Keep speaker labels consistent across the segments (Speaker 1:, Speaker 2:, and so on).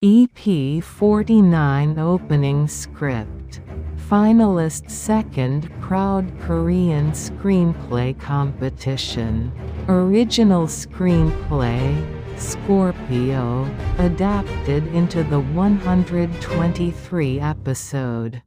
Speaker 1: EP49 opening script. Finalist second Proud Korean Screenplay Competition. Original screenplay, Scorpio, adapted into the 123 episode.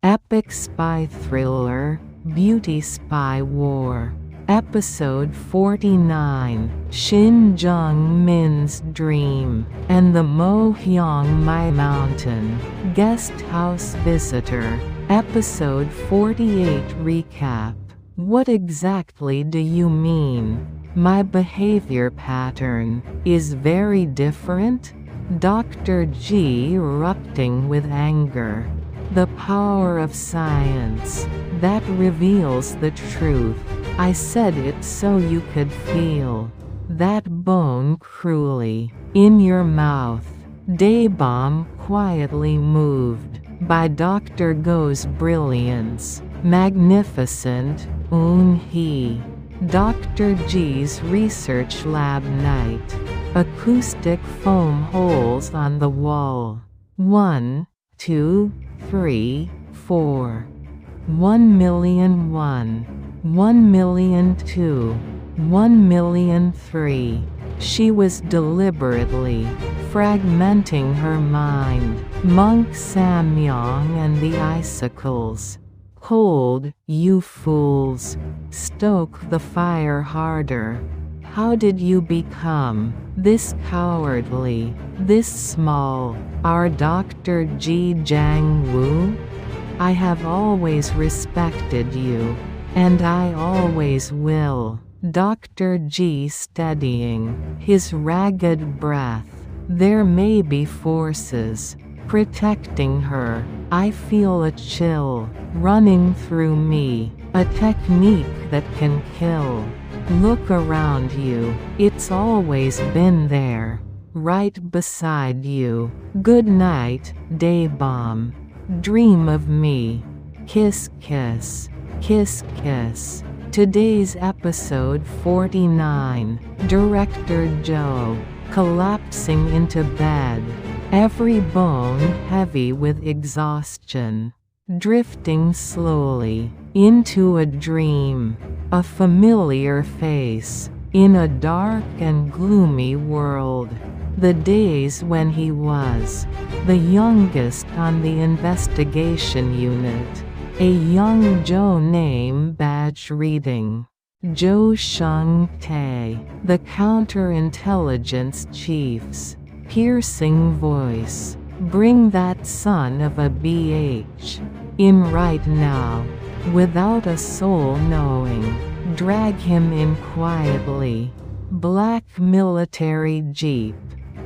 Speaker 1: Epic spy thriller, Beauty Spy War. Episode 49, Shin Jeong-min's Dream, and the Myohyang Mountain, Guest House Visitor. Episode 48 recap. What exactly do you mean? My behavior pattern is very different? Dr. G erupting with anger. The power of science that reveals the truth. I said it so you could feel that bone cruelly in your mouth. Daebom quietly moved by Dr. Go's brilliance. Magnificent, He. Dr. G's research lab night. Acoustic foam holes on the wall. 1, 2, 3, 4. 1,000,001. 1,000,002. 1,000,003. She was deliberately fragmenting her mind. Monk Samyang and the icicles. Cold, you fools. Stoke the fire harder. How did you become this cowardly, this small? Our Dr. G Jang-woo? I have always respected you, and I always will. Dr. G steadying his ragged breath. There may be forces protecting her. I feel a chill running through me, a technique that can kill. Look around you, it's always been there, right beside you. Good night, Daebom. Dream of me. Kiss kiss, kiss kiss. Today's episode 49, Director Jo, collapsing into bed, every bone heavy with exhaustion, drifting slowly into a dream, a familiar face, in a dark and gloomy world. The days when he was the youngest on the investigation unit. A young Jo name badge reading. Jo Seong-tae, the counterintelligence chief's piercing voice. Bring that son of a BH in right now, without a soul knowing. Drag him in quietly. Black military jeep,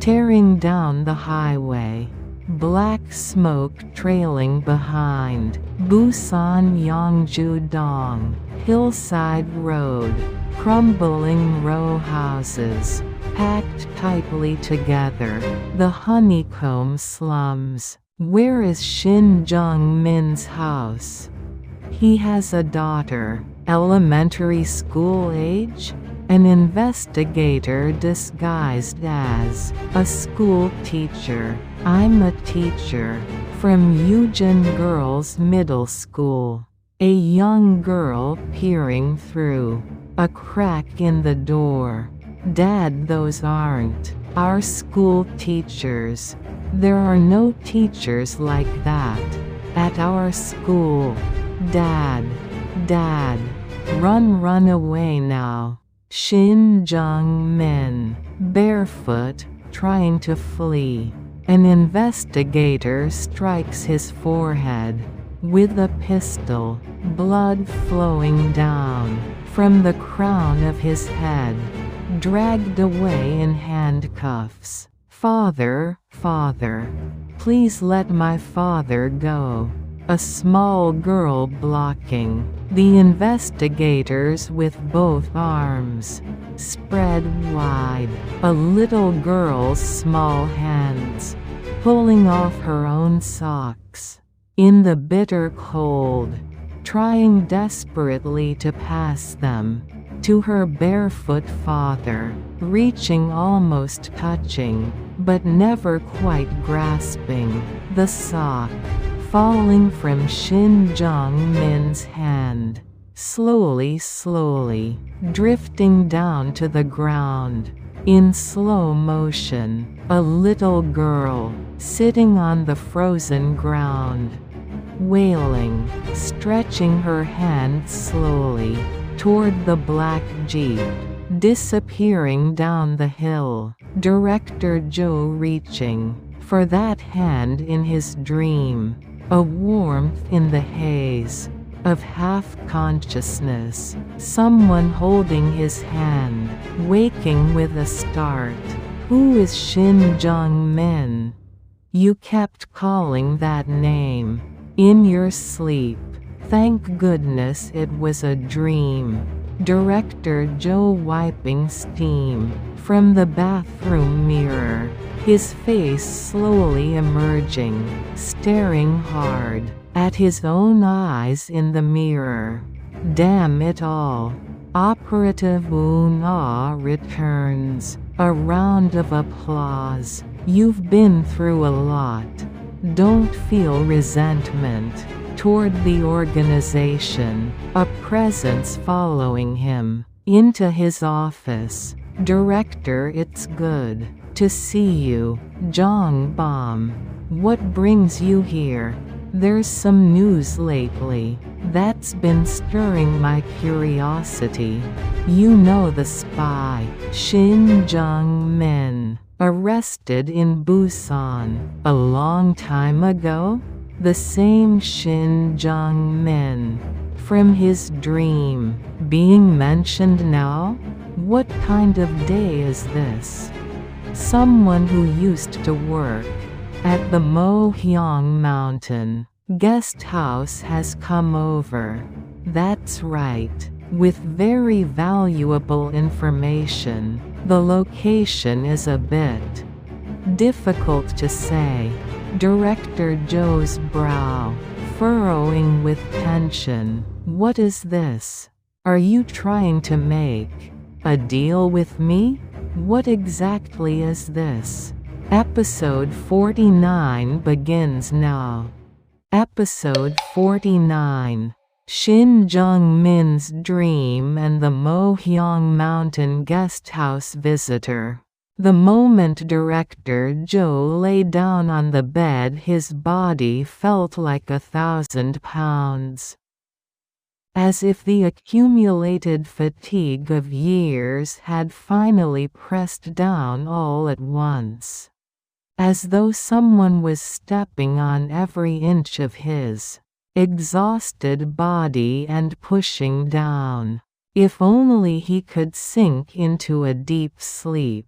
Speaker 1: tearing down the highway. Black smoke trailing behind. Busan Yangju-dong, hillside road. Crumbling row houses, packed tightly together. The honeycomb slums. Where is Shin Jeong-min's house? He has a daughter, elementary school age? An investigator disguised as a school teacher. I'm a teacher from Eugen Girls Middle School. A young girl peering through a crack in the door. Dad, those aren't our school teachers. There are no teachers like that at our school. Dad, Dad, run away now. Shin Jeong-min, barefoot, trying to flee. An investigator strikes his forehead with a pistol, blood flowing down from the crown of his head, dragged away in handcuffs. Father, father, please let my father go. A small girl blocking the investigators with both arms spread wide. A little girl's small hands pulling off her own socks in the bitter cold, trying desperately to pass them to her barefoot father, reaching almost touching, but never quite grasping, the sock, falling from Shin Jeong-min's hand, slowly, drifting down to the ground. In slow motion, a little girl, sitting on the frozen ground, wailing, stretching her hand slowly toward the black jeep, disappearing down the hill. Director Jo reaching for that hand in his dream, a warmth in the haze of half-consciousness, someone holding his hand, waking with a start. Who is Shin Jeong-min? You kept calling that name in your sleep. Thank goodness it was a dream. Director Jo wiping steam from the bathroom mirror, his face slowly emerging, staring hard at his own eyes in the mirror. Damn it all. Operative Una returns. A round of applause. You've been through a lot. Don't feel resentment toward the organization. A presence following him into his office. Director, it's good to see you. Jong-bom. What brings you here? There's some news lately that's been stirring my curiosity. You know the spy, Shin Jeong-min, arrested in Busan a long time ago? The same Shin Jeong-min from his dream being mentioned now? What kind of day is this? Someone who used to work at the Myohyang Mountain guest house has come over. That's right, with very valuable information. The location is a bit difficult to say. Director Jo's brow furrowing with tension. What is this? Are you trying to make a deal with me? What exactly is this? Episode 49 begins now. Episode 49. Shin Jeong-min's dream and the Myohyang Mountain guesthouse visitor. The moment Director Jo lay down on the bed, his body felt like 1,000 pounds. As if the accumulated fatigue of years had finally pressed down all at once. As though someone was stepping on every inch of his exhausted body and pushing down. If only he could sink into a deep sleep.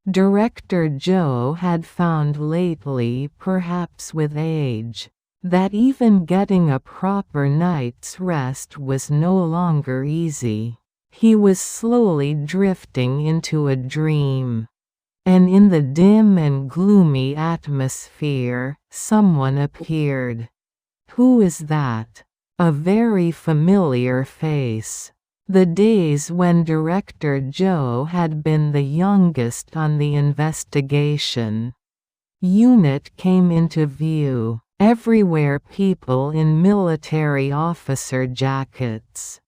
Speaker 1: Director Jo had found lately, perhaps with age, that even getting a proper night's rest was no longer easy. He was slowly drifting into a dream. And in the dim and gloomy atmosphere, someone appeared. Who is that? A very familiar face. The days when Director Jo had been the youngest on the investigation unit came into view. Everywhere people in military officer jackets.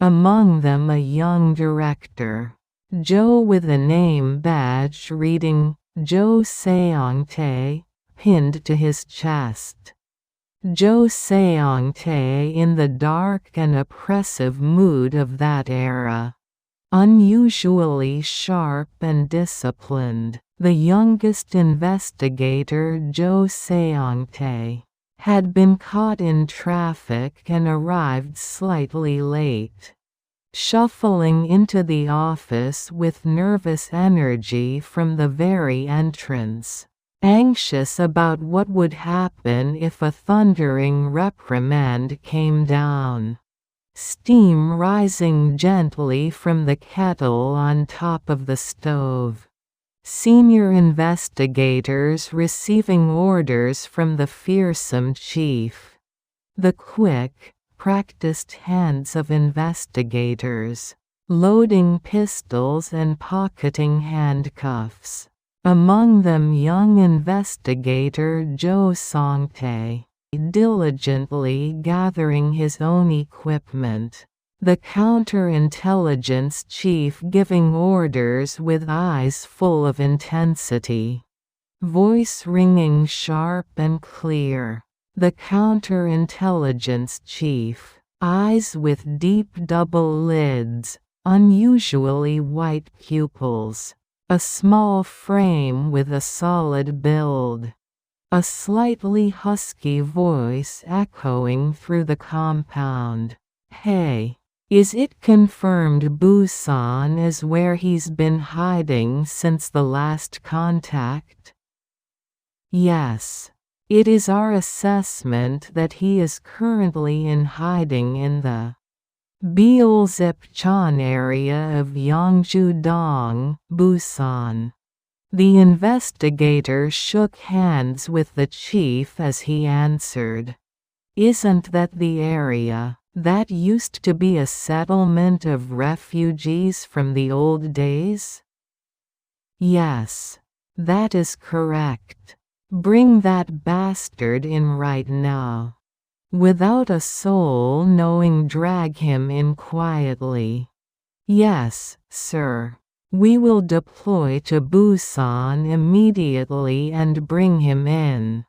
Speaker 1: Among them a young director. Jo with a name badge reading Jo Seong-tae pinned to his chest. Jo Seong-tae in the dark and oppressive mood of that era. Unusually sharp and disciplined, the youngest investigator, Jo Seong-tae, had been caught in traffic and arrived slightly late. Shuffling into the office with nervous energy from the very entrance, anxious about what would happen if a thundering reprimand came down. Steam rising gently from the kettle on top of the stove. Senior investigators receiving orders from the fearsome chief. The quick, practiced hands of investigators. loading pistols and pocketing handcuffs. Among them young investigator Jo Seong-tae, diligently gathering his own equipment. The counterintelligence chief giving orders with eyes full of intensity. Voice ringing sharp and clear. The counterintelligence chief, eyes with deep double lids, unusually white pupils. A small frame with a solid build. A slightly husky voice echoing through the compound. Hey, is it confirmed Busan is where he's been hiding since the last contact? Yes. It is our assessment that he is currently in hiding in the Beelzepchan area of Yeongju-dong, Busan. The investigator shook hands with the chief as he answered. Isn't that the area that used to be a settlement of refugees from the old days? Yes. That is correct. Bring that bastard in right now. Without a soul knowing, drag him in quietly. Yes, sir. We will deploy to Busan immediately and bring him in.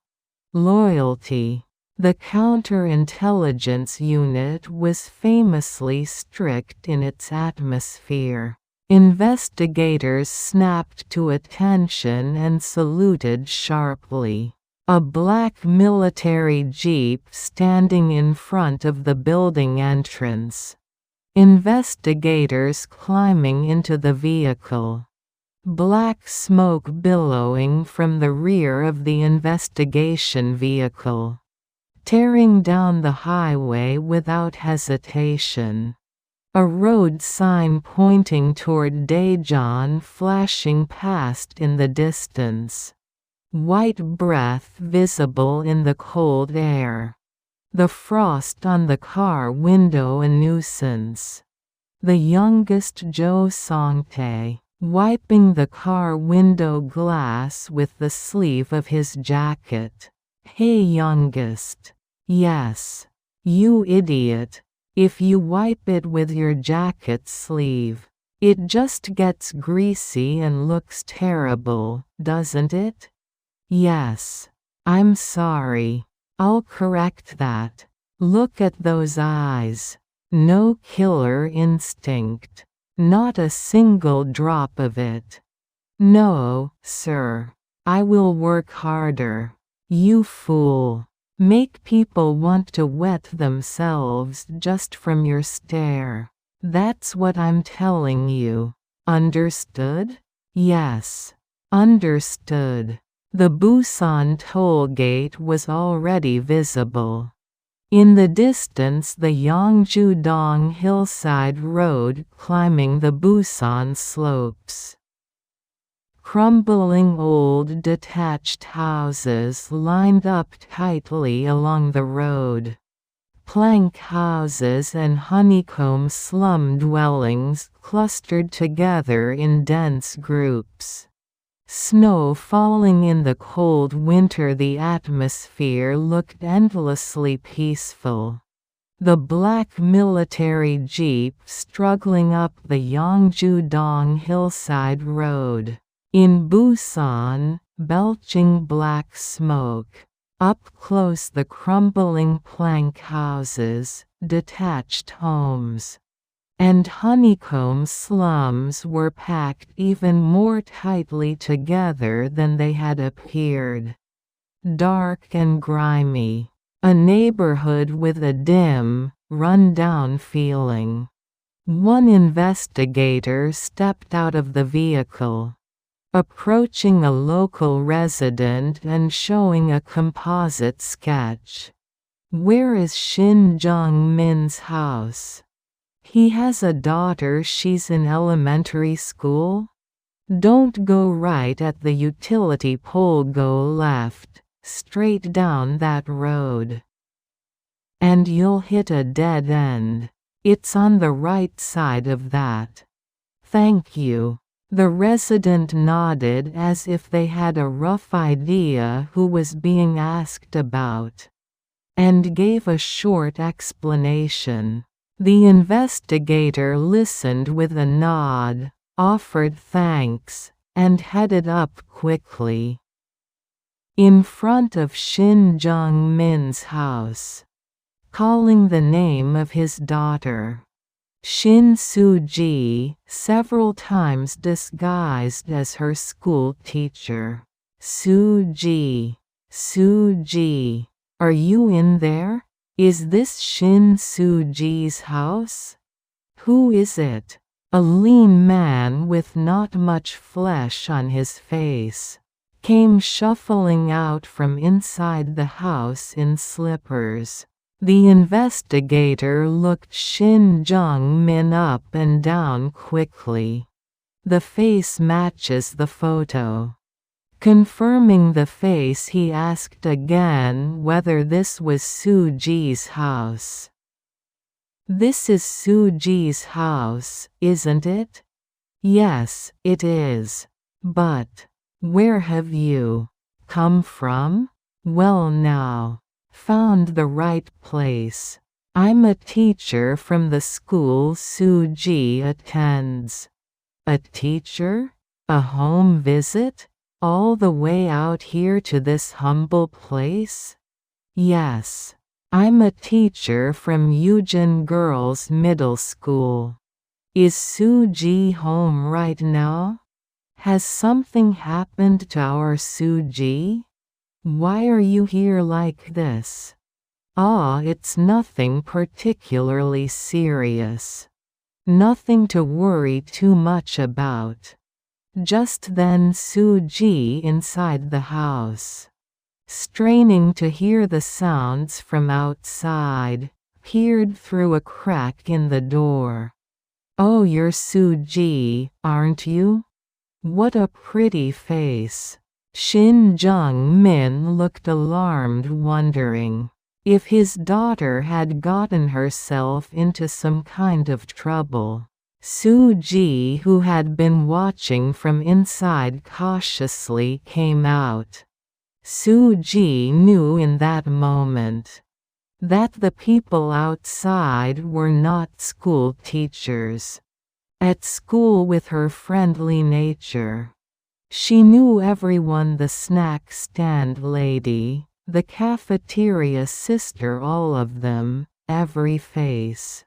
Speaker 1: Loyalty. The counterintelligence unit was famously strict in its atmosphere. Investigators snapped to attention and saluted sharply. A black military jeep standing in front of the building entrance. Investigators climbing into the vehicle. Black smoke billowing from the rear of the investigation vehicle. Tearing down the highway without hesitation. A road sign pointing toward Daejeon flashing past in the distance. White breath visible in the cold air. The frost on the car window a nuisance. The youngest Jo Seong-tae, wiping the car window glass with the sleeve of his jacket. Hey youngest. Yes. You idiot. If you wipe it with your jacket sleeve, it just gets greasy and looks terrible, doesn't it? Yes. I'm sorry. I'll correct that. Look at those eyes. No killer instinct. Not a single drop of it. No, sir. I will work harder. You fool. Make people want to wet themselves just from your stare. That's what I'm telling you. Understood? Yes. Understood. The Busan toll gate was already visible. In the distance the Yeongju-dong hillside road climbing the Busan slopes. Crumbling old detached houses lined up tightly along the road. Plank houses and honeycomb slum dwellings clustered together in dense groups. Snow falling in the cold winter, the atmosphere looked endlessly peaceful. The black military jeep struggling up the Yeongju-dong hillside road. In Busan, belching black smoke. Up close the crumbling plank houses, detached homes. And honeycomb slums were packed even more tightly together than they had appeared. Dark and grimy. A neighborhood with a dim, run-down feeling. One investigator stepped out of the vehicle. Approaching a local resident and showing a composite sketch. Where is Shin Jeong-min's house? He has a daughter, she's in elementary school? Don't go right at the utility pole, go left, straight down that road. And you'll hit a dead end. It's on the right side of that. Thank you. The resident nodded as if they had a rough idea who was being asked about, and gave a short explanation. The investigator listened with a nod, offered thanks, and headed up quickly. In front of Shin Jeong-min's house, calling the name of his daughter, Shin Soo-ji, several times disguised as her school teacher. Soo-ji, Soo-ji, are you in there? Is this Shin Soo-ji's house? Who is it? A lean man with not much flesh on his face came shuffling out from inside the house in slippers. The investigator looked Shin Jeong-min up and down quickly. The face matches the photo. Confirming the face, he asked again whether this was Soo-ji's house. This is Soo-ji's house, isn't it? Yes, it is. But where have you come from? Well now. Found the right place. I'm a teacher from the school Soo-ji attends. A teacher? A home visit? All the way out here to this humble place? Yes. I'm a teacher from Eugen Girls Middle School. Is Soo-ji home right now? Has something happened to our Soo-ji? Why are you here like this? It's nothing particularly serious. Nothing to worry too much about. Just then Soo-ji inside the house, straining to hear the sounds from outside, peered through a crack in the door. Oh, you're Soo-ji, aren't you? What a pretty face. Shin Jeong-min looked alarmed, wondering if his daughter had gotten herself into some kind of trouble. Soo-ji, who had been watching from inside cautiously, came out. Soo-ji knew in that moment that the people outside were not school teachers. At school with her friendly nature, she knew everyone, the snack stand lady, the cafeteria sister, all of them, every face.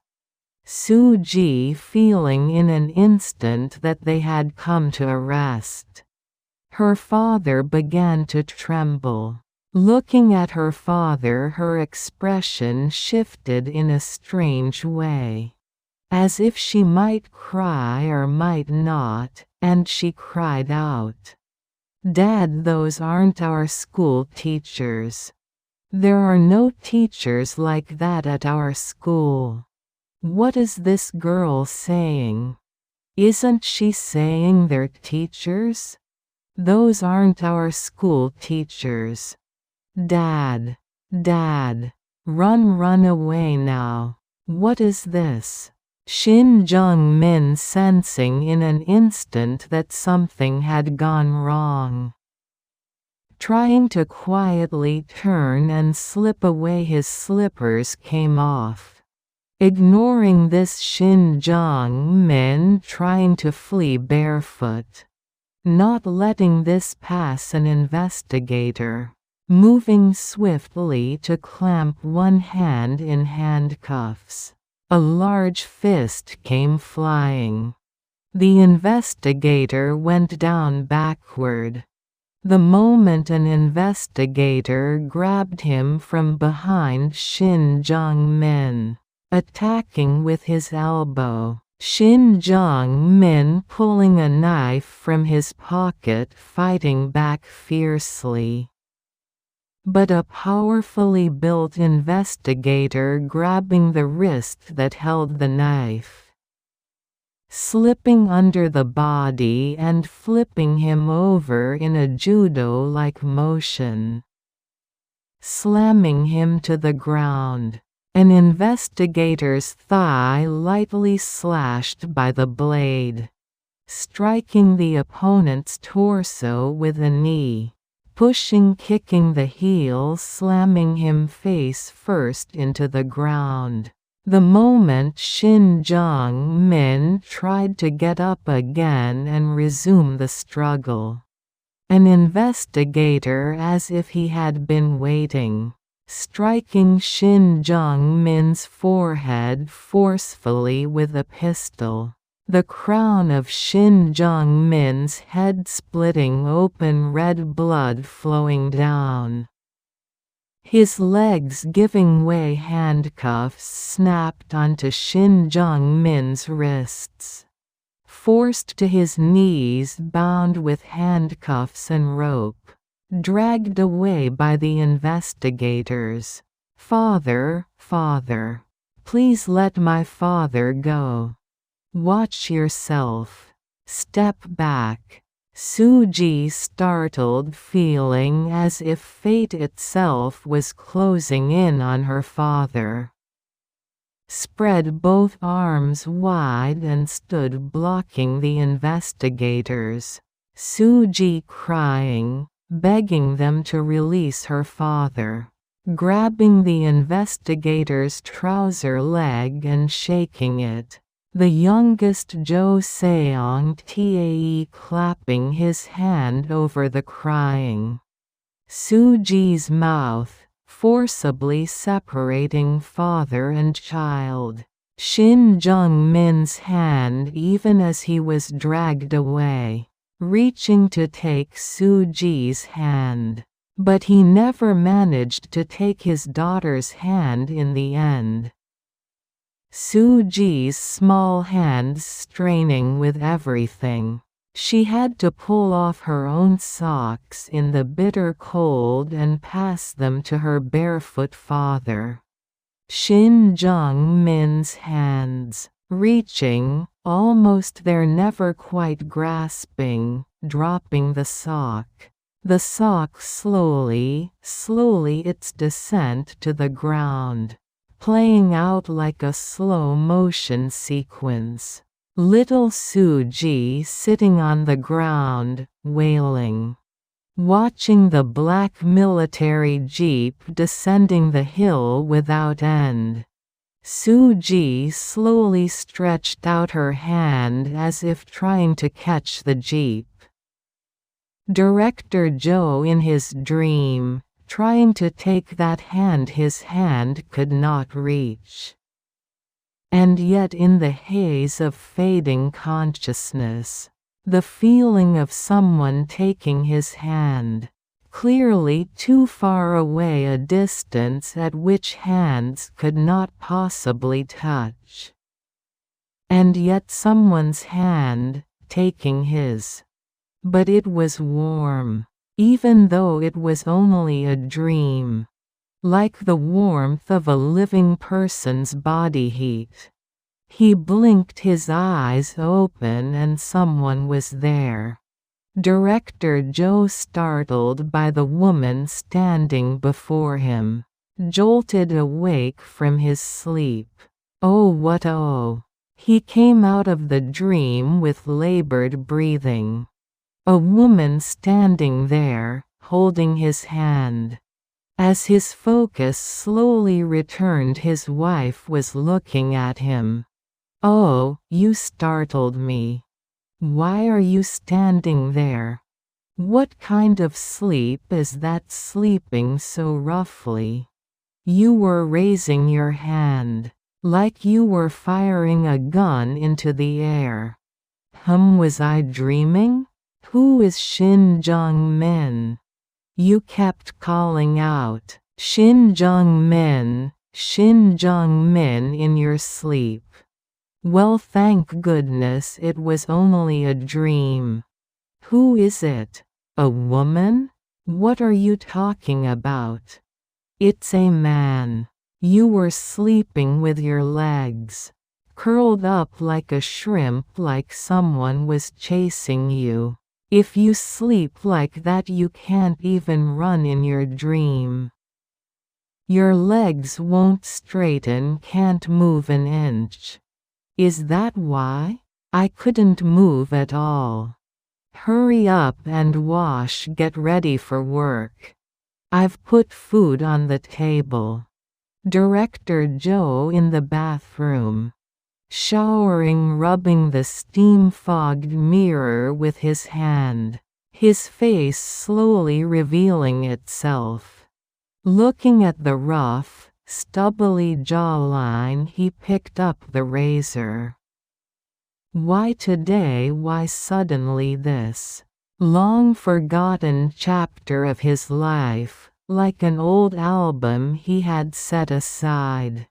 Speaker 1: Soo-ji feeling in an instant that they had come to arrest. Her father began to tremble. Looking at her father, her expression shifted in a strange way, as if she might cry or might not, and she cried out, "Dad, those aren't our school teachers. There are no teachers like that at our school. What is this girl saying? Isn't she saying they're teachers? Those aren't our school teachers. Dad, Dad, run away now. What is this?" Shin Jeong-min, sensing in an instant that something had gone wrong, trying to quietly turn and slip away, his slippers came off. Ignoring this, Shin Jeong-min trying to flee barefoot, not letting this pass an investigator, moving swiftly to clamp one hand in handcuffs. A large fist came flying. The investigator went down backward. The moment an investigator grabbed him from behind Shin Jeong-min, attacking with his elbow. Shin Jeong-min pulling a knife from his pocket, fighting back fiercely. But a powerfully built investigator grabbing the wrist that held the knife, slipping under the body and flipping him over in a judo-like motion, slamming him to the ground. An investigator's thigh lightly slashed by the blade, striking the opponent's torso with a knee, kicking the heel, slamming him face first into the ground. The moment Shin Jeong-min tried to get up again and resume the struggle, an investigator, as if he had been waiting, striking Shin Jeong-min's forehead forcefully with a pistol, the crown of Shin Jeong-min's head splitting open, red blood flowing down. His legs giving way, handcuffs snapped onto Shin Jeong-min's wrists. Forced to his knees, bound with handcuffs and rope, dragged away by the investigators. "Father, father. Please let my father go. Watch yourself. Step back." Soo-ji, startled, feeling as if fate itself was closing in on her father, spread both arms wide and stood blocking the investigators. Soo-ji crying, begging them to release her father, grabbing the investigator's trouser leg and shaking it. The youngest Jo Seong-tae clapping his hand over the crying Soo-ji's mouth, forcibly separating father and child. Shin Jeong-min's hand, even as he was dragged away, reaching to take Soo-ji's hand. But he never managed to take his daughter's hand in the end. Soo-ji's small hands straining with everything. She had to pull off her own socks in the bitter cold and pass them to her barefoot father. Shin Jeong-min's hands, reaching, almost there, never quite grasping, dropping the sock. The sock slowly its descent to the ground, playing out like a slow-motion sequence. Little Soo-ji sitting on the ground, wailing, watching the black military jeep descending the hill without end. Soo-ji slowly stretched out her hand as if trying to catch the jeep. Director Jo, in his dream, trying to take that hand his hand could not reach. And yet in the haze of fading consciousness, the feeling of someone taking his hand, clearly too far away, a distance at which hands could not possibly touch. And yet someone's hand, taking his. But it was warm, even though it was only a dream. Like the warmth of a living person's body heat. He blinked his eyes open and someone was there. Director Jo, startled by the woman standing before him, jolted awake from his sleep. Oh, what oh! He came out of the dream with labored breathing. A woman standing there, holding his hand. As his focus slowly returned, his wife was looking at him. "Oh, you startled me. Why are you standing there? What kind of sleep is that, sleeping so roughly? You were raising your hand, like you were firing a gun into the air. Was I dreaming? Who is Shin Jeong-min?" You kept calling out, "Shin Jeong-min, Shin Jeong-min," in your sleep. Well, thank goodness it was only a dream. Who is it? A woman? What are you talking about? It's a man. You were sleeping with your legs curled up like a shrimp, like someone was chasing you. If you sleep like that, you can't even run in your dream. Your legs won't straighten, can't move an inch. Is that why? I couldn't move at all. Hurry up and wash, get ready for work. I've put food on the table. Director Jo in the bathroom. Showering, rubbing the steam-fogged mirror with his hand. His face slowly revealing itself. Looking at the rough, stubbly jawline, he picked up the razor. Why today? Why suddenly this? Long-forgotten chapter of his life, like an old album he had set aside.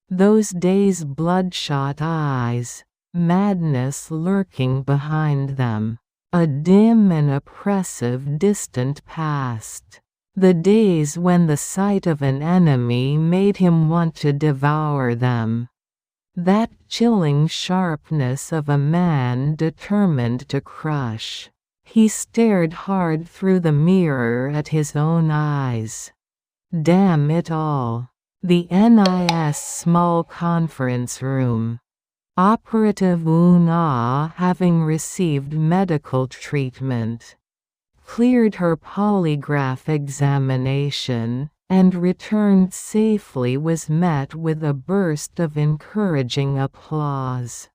Speaker 1: Those days, bloodshot eyes, madness lurking behind them. A dim and oppressive distant past. The days when the sight of an enemy made him want to devour them. That chilling sharpness of a man determined to crush. He stared hard through the mirror at his own eyes. Damn it all. The NIS small conference room. Operative Una, having received medical treatment, cleared her polygraph examination, and returned safely, was met with a burst of encouraging applause.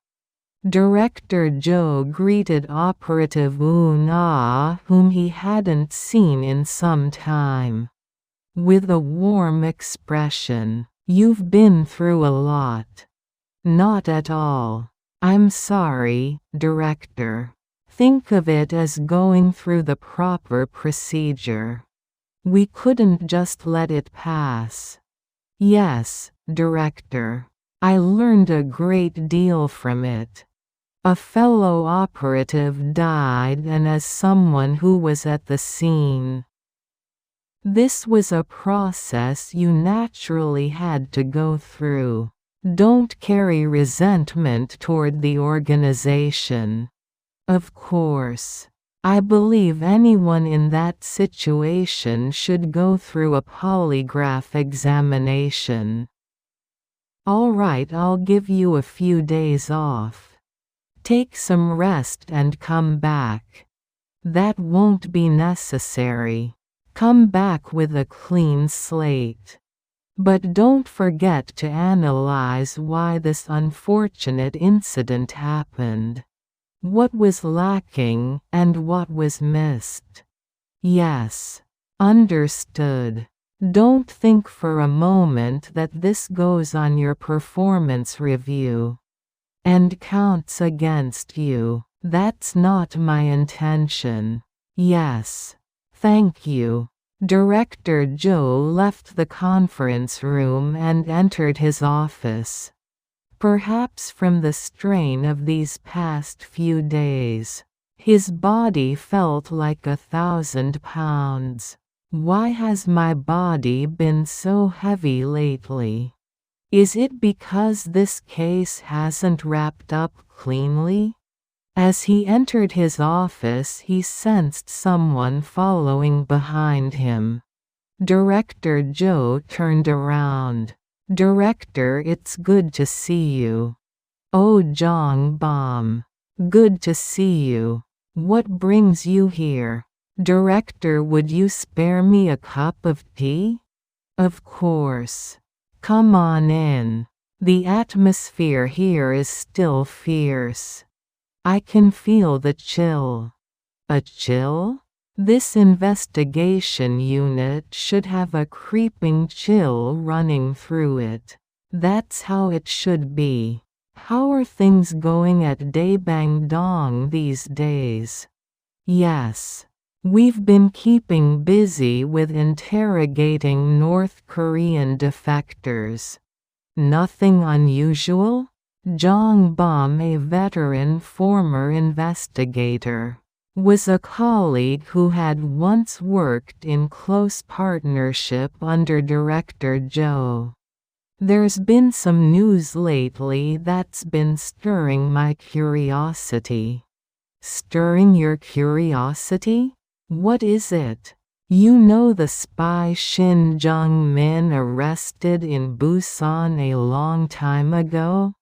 Speaker 1: Director Jo greeted Operative Una, whom he hadn't seen in some time, with a warm expression. You've been through a lot. Not at all. I'm sorry, Director. Think of it as going through the proper procedure. We couldn't just let it pass. Yes, Director. I learned a great deal from it. A fellow operative died, and as someone who was at the scene, this was a process you naturally had to go through. Don't carry resentment toward the organization. Of course. I believe anyone in that situation should go through a polygraph examination. All right, I'll give you a few days off. Take some rest and come back. That won't be necessary. Come back with a clean slate. But don't forget to analyze why this unfortunate incident happened. What was lacking, and what was missed. Yes. Understood. Don't think for a moment that this goes on your performance review and counts against you. That's not my intention. Yes. Thank you. Director Jo left the conference room and entered his office. Perhaps from the strain of these past few days, his body felt like 1,000 pounds. Why has my body been so heavy lately? Is it because this case hasn't wrapped up cleanly? As he entered his office, he sensed someone following behind him. Director Jo turned around. Director, it's good to see you. Oh, Jong-bom. Good to see you. What brings you here? Director, would you spare me a cup of tea? Of course. Come on in. The atmosphere here is still fierce. I can feel the chill. A chill? This investigation unit should have a creeping chill running through it. That's how it should be. How are things going at Daebang Dong these days? Yes. We've been keeping busy with interrogating North Korean defectors. Nothing unusual? Jong-bom, a veteran former investigator, was a colleague who had once worked in close partnership under Director Jo. There's been some news lately that's been stirring my curiosity. Stirring your curiosity? What is it? You know the spy Shin Jeong-min arrested in Busan a long time ago?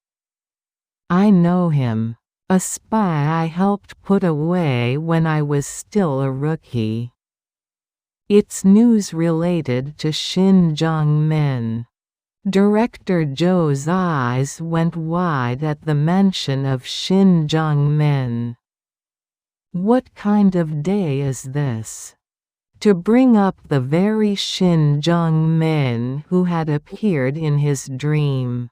Speaker 1: I know him. A spy I helped put away when I was still a rookie. It's news related to Shin Jeong-min. Director Jo's eyes went wide at the mention of Shin Jeong-min. What kind of day is this? To bring up the very Shin Jeong-min who had appeared in his dream.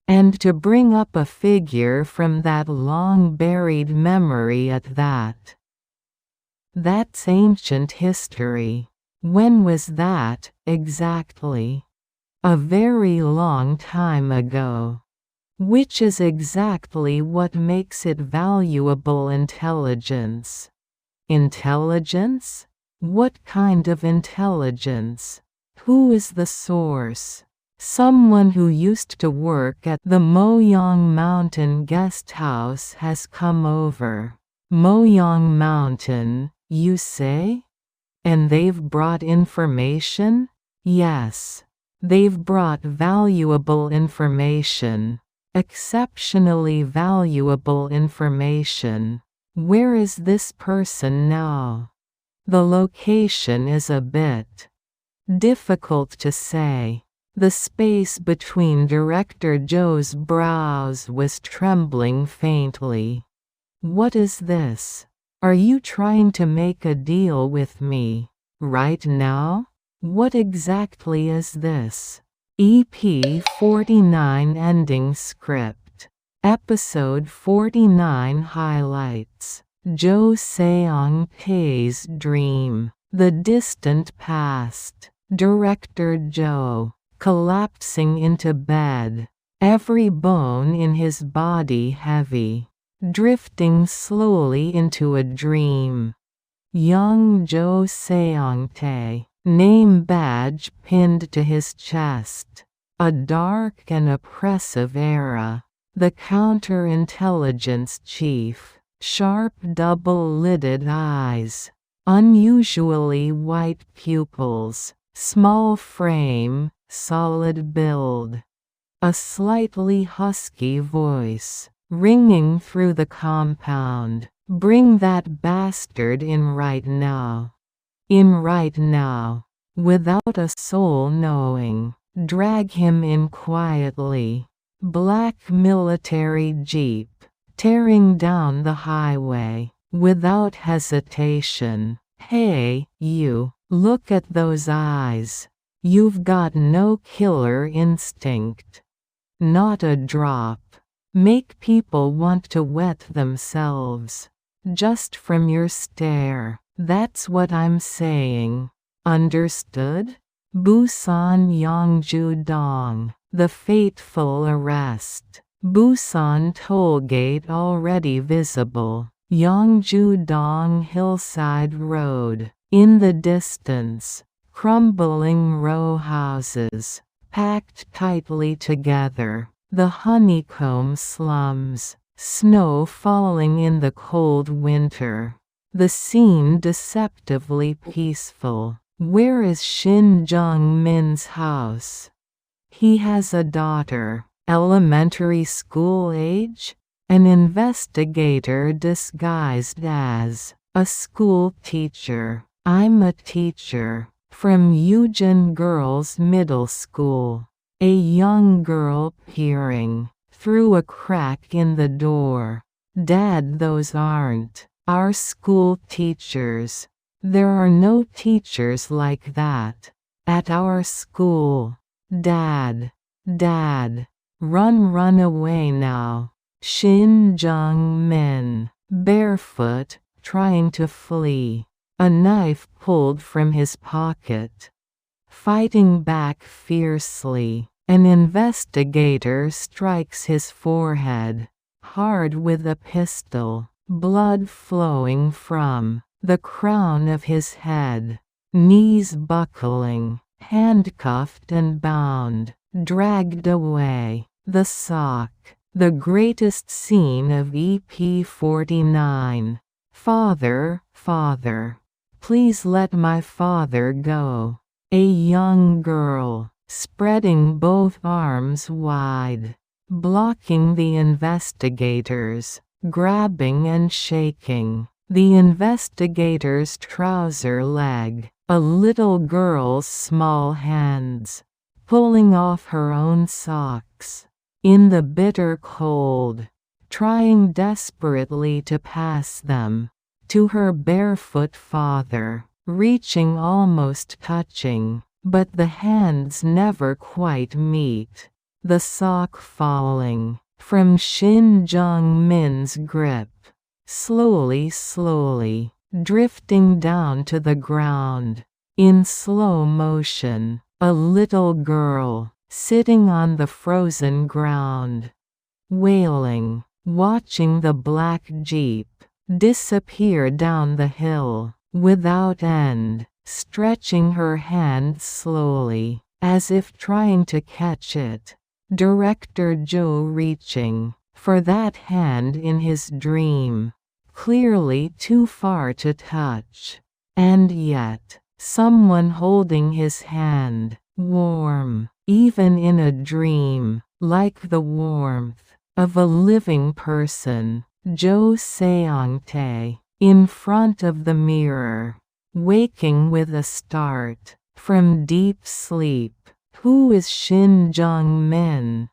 Speaker 1: And to bring up a figure from that long-buried memory at that. That's ancient history. When was that, exactly? A very long time ago. Which is exactly what makes it valuable intelligence. Intelligence? What kind of intelligence? Who is the source? Someone who used to work at the Myohyang Mountain guest house has come over. Myohyang Mountain, you say? And they've brought information? Yes. They've brought valuable information. Exceptionally valuable information. Where is this person now? The location is a bit difficult to say. The space between Director Jo's brows was trembling faintly. What is this? Are you trying to make a deal with me? Right now? What exactly is this? EP49 ending script. Episode 49 highlights. Jo Seong-tae's dream. The distant past. Director Jo. Collapsing into bed. Every bone in his body heavy. Drifting slowly into a dream. Young Jo Seong-tae. Name badge pinned to his chest. A dark and oppressive era. The counterintelligence chief. Sharp double-lidded eyes. Unusually white pupils. Small frame, solid build. A slightly husky voice. Ringing through the compound. Bring that bastard in right now. In right now. Without a soul knowing. Drag him in quietly. Black military jeep. Tearing down the highway. Without hesitation. Hey, you. Look at those eyes. You've got no killer instinct. Not a drop. Make people want to wet themselves. Just from your stare. That's what I'm saying. Understood? Busan Yongju-dong. The fateful arrest. Busan tollgate already visible. Yongju-dong hillside road. In the distance. Crumbling row houses. Packed tightly together. The honeycomb slums. Snow falling in the cold winter. The scene deceptively peaceful. Where is Shin Jeong-min's house? He has a daughter. Elementary school age? An investigator disguised as a school teacher. I'm a teacher. From Eugen Girls' Middle School. A young girl peering through a crack in the door. Dad, those aren't our school teachers. There are no teachers like that at our school. Dad. Dad. Run away now. Shin Jeong-min. Barefoot, trying to flee. A knife pulled from his pocket. Fighting back fiercely, an investigator strikes his forehead, hard with a pistol, blood flowing from the crown of his head, knees buckling, handcuffed and bound, dragged away. The sock, the greatest scene of EP49. Father, Please let my father go. A young girl, spreading both arms wide, blocking the investigators, grabbing and shaking the investigator's trouser leg, a little girl's small hands, pulling off her own socks, in the bitter cold, trying desperately to pass them, to her barefoot father, reaching almost touching, but the hands never quite meet, the sock falling from Shin Jeong-min's grip, slowly, drifting down to the ground, in slow motion, a little girl, sitting on the frozen ground, wailing, watching the black jeep disappear down the hill, without end, stretching her hand slowly, as if trying to catch it. Director Jo reaching for that hand in his dream, clearly too far to touch, and yet, someone holding his hand, warm, even in a dream, like the warmth of a living person. Jo Seong-tae, in front of the mirror, waking with a start from deep sleep. Who is Shin Jeong-min?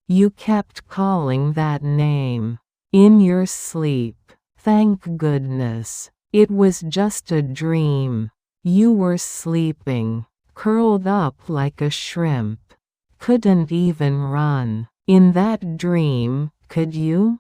Speaker 1: You kept calling that name in your sleep. Thank goodness. It was just a dream. You were sleeping, curled up like a shrimp. Couldn't even run. In that dream, could you?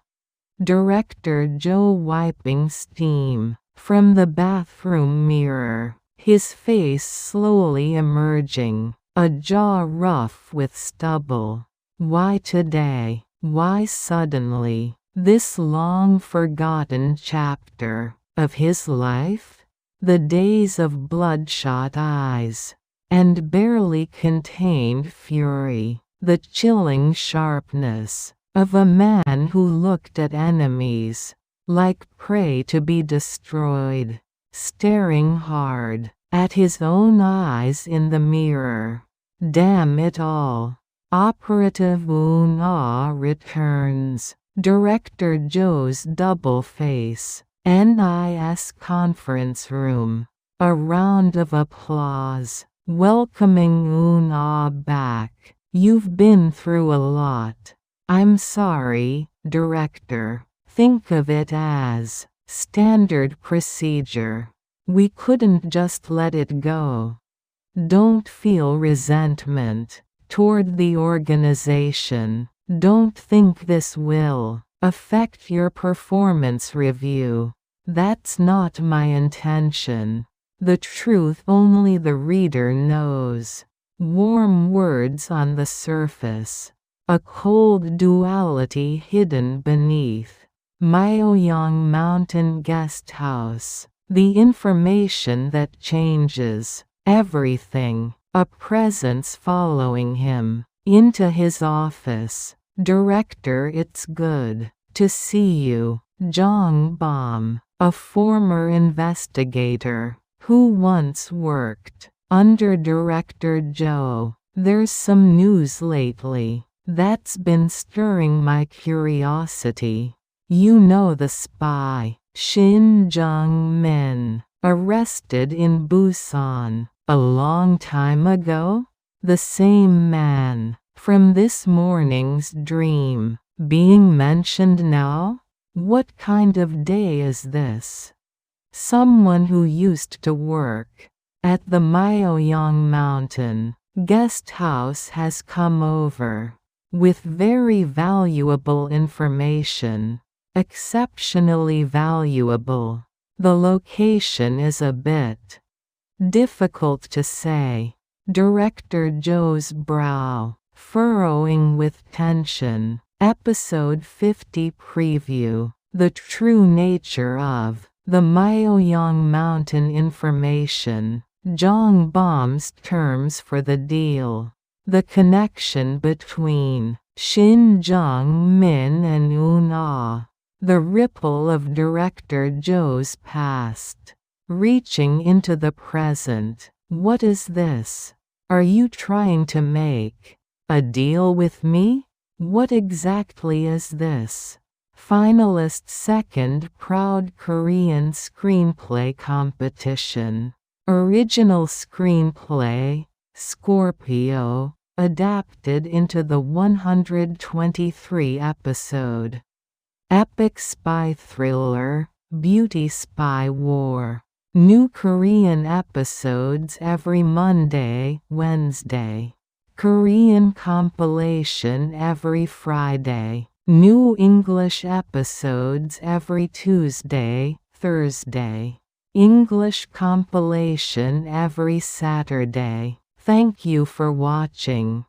Speaker 1: Director Jo wiping steam from the bathroom mirror, his face slowly emerging, a jaw rough with stubble. Why today? Why suddenly? This long-forgotten chapter of his life? The days of bloodshot eyes and barely contained fury, the chilling sharpness of a man who looked at enemies like prey to be destroyed, staring hard at his own eyes in the mirror. Damn it all. Operative Un-ah returns. Director Jo's double face. NIS conference room. A round of applause, welcoming Un-ah back. You've been through a lot. I'm sorry, Director. Think of it as standard procedure. We couldn't just let it go. Don't feel resentment toward the organization. Don't think this will affect your performance review. That's not my intention. The truth only the reader knows. Warm words on the surface. A cold duality hidden beneath. Myohyang Mountain Guest House. The information that changes everything. A presence following him into his office. Director, it's good to see you. Jong-bom, a former investigator who once worked under Director Jo. There's some news lately that's been stirring my curiosity. You know the spy, Shin Jeong-min, arrested in Busan a long time ago? The same man from this morning's dream being mentioned now? What kind of day is this? Someone who used to work at the Myohyang Mountain guest house has come over with very valuable information. Exceptionally valuable. The location is a bit difficult to say. Director Jo's brow furrowing with tension. Episode 50 preview. The true nature of the Myohyang Mountain information. Jong-bom's terms for the deal. The connection between Shin Jeong-min and Un-ah. The ripple of Director Jo's past. Reaching into the present. What is this? Are you trying to make a deal with me? What exactly is this? Finalist second Proud Korean Screenplay Competition. Original screenplay, Scorpio, adapted into the 123 episode epic spy thriller, Beauty Spy War. New Korean episodes every Monday, Wednesday. Korean compilation every Friday. New English episodes every Tuesday, Thursday. English compilation every Saturday. Thank you for watching.